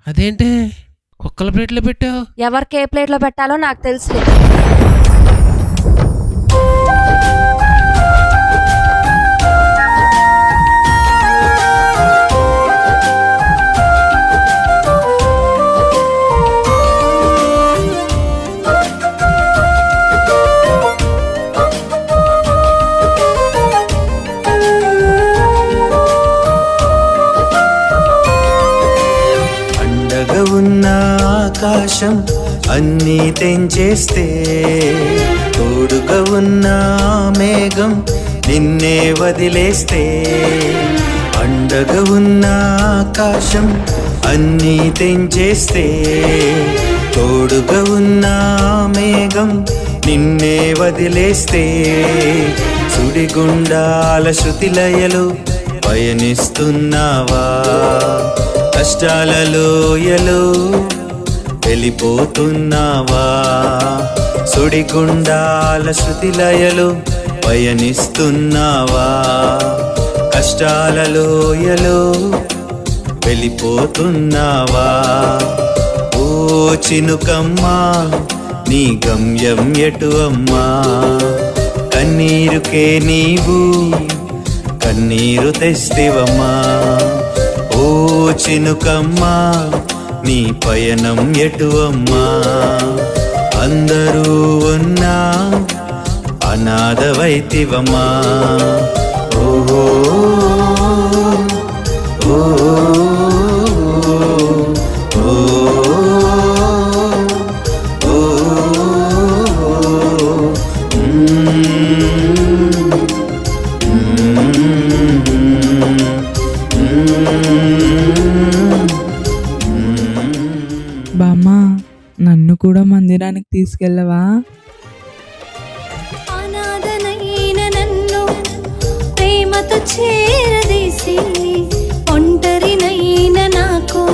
అదేంటే కుక్కల ప్లేట్లో పెట్టావు? ఎవరికి ఏ ప్లేట్లో పెట్టాలో నాకు తెలుసు. ఉన్న ఆకాశం అన్నీ తెంచేస్తే, తోడుగా ఉన్న మేఘం నిన్నే వదిలేస్తే, అండగా ఉన్న ఆకాశం అన్నీ తెంచేస్తే, తోడుగా ఉన్న మేఘం నిన్నే వదిలేస్తే, సుడిగుండాల శృతిలయలు పయనిస్తున్నావా? కష్టాలలోయలో వెళ్ళిపోతున్నావా? సుడిగుండాల శృతిలయలు పయనిస్తున్నావా? కష్టాలలోయలో వెళ్ళిపోతున్నావా? ఓ చినుకమ్మా, నీ గమ్యం ఎటు అమ్మా? కన్నీరుకే నీవు కన్నీరు తెస్తివమ్మా. ఓ చినుకమ్మా, నీ పయనం ఎటు అమ్మా? అందరూ ఉన్నా అనాథవైతివమ్మా. ఓ ఓ బామ్మా, నన్ను కూడా మందిరానికి తీసుకెళ్ళవా? అనాథనైన నన్ను ప్రేమతో చేరదీసి, ఒంటరినైన నాకు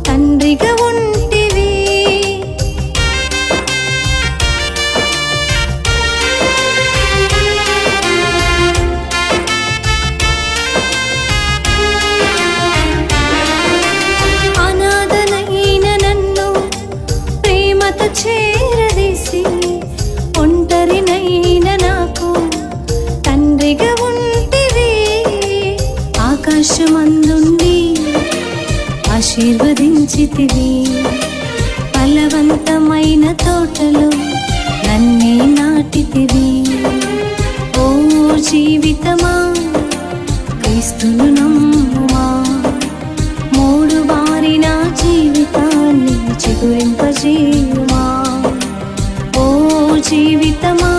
తండ్రిగా ఉంటివి. చేరదీసి, ఒంటరినైన నాకు తండ్రిగా ఉంటివి. ఆకాశమందుండి ఆశీర్వదించితివి, ఫలవంతమైన తోటలో నన్నే నాటితివి. ఓ జీవితమా, క్రీస్తును నమ్ముమా, మూడు బారిన జీవితాన్ని చిగురింపజేయుమా. ఓ జీవితమా,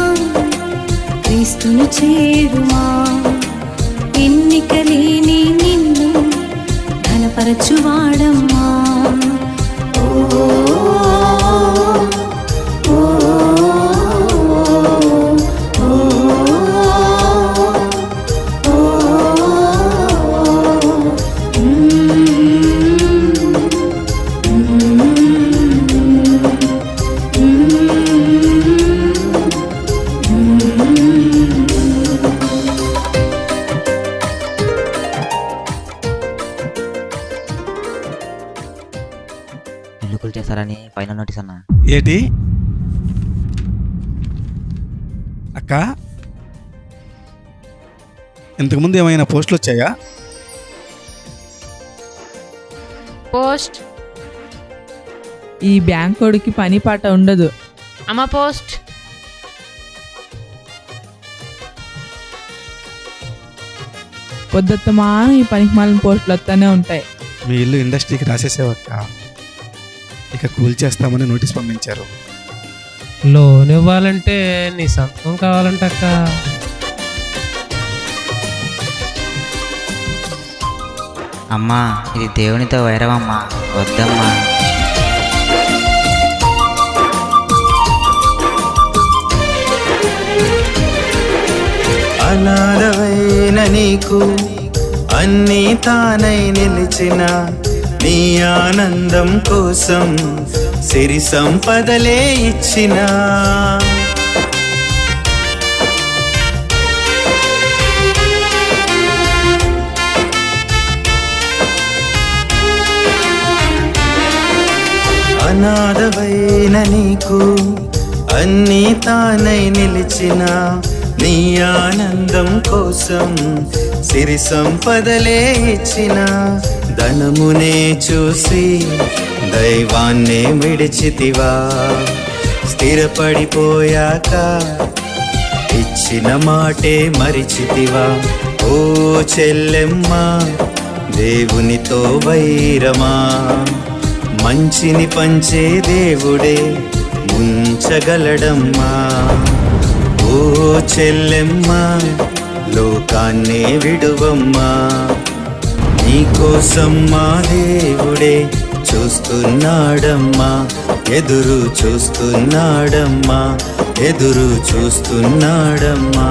క్రీస్తును చేరుమా, ఎన్నిక లేని నిన్ను ఘనపరచువాడమ్మా. ఓ ఎన్నికలు చేశారని ఫైనల్ నోటీస్ అన్నా. ఏంటి అక్క, ఇంతకుముందు ఏమైనా పోస్టులు వచ్చాయా? పోస్ట్ ఈ బ్యాంకోడికి పని పాట ఉండదు. అమ్మ పోస్ట్. పొద్దుత్తమా ఈ పనికి మాలిన పోస్టులు వస్తూనే ఉంటాయి. మీ ఇల్లు ఇండస్ట్రీకి రాసేసేవక్క, ఇక కూల్ చేస్తామని నోటీస్ పంపించారు. లోన్ ఇవ్వాలంటే నీ సంతకం కావాలంట అక్క. అమ్మా, ఇది దేవునితో వైరవమ్మా, వద్దమ్మా. అనాథవైన నీకు అన్నీ తానై నిలిచిన, నీ ఆనందం కోసం సిరి సంపదలే ఇచ్చిన, అనాథవైన నీకు అన్నీ తానై నిలిచిన నీ ఆనందం కోసం సిరి సంపదలే ఇచ్చిన ధనమునే చూసి దైవాన్నే విడిచితివా స్థిరపడిపోయాక ఇచ్చిన మాటే మరిచితివా ఓ చెల్లెమ్మ దేవునితో వైరమా మంచిని పంచే దేవుడే ముంచగలడమ్మా ఓ చెల్లెమ్మ లోకాన్నే విడువమ్మా నీకోసం మా దేవుడే చూస్తున్నాడమ్మా ఎదురు చూస్తున్నాడమ్మా ఎదురు చూస్తున్నాడమ్మా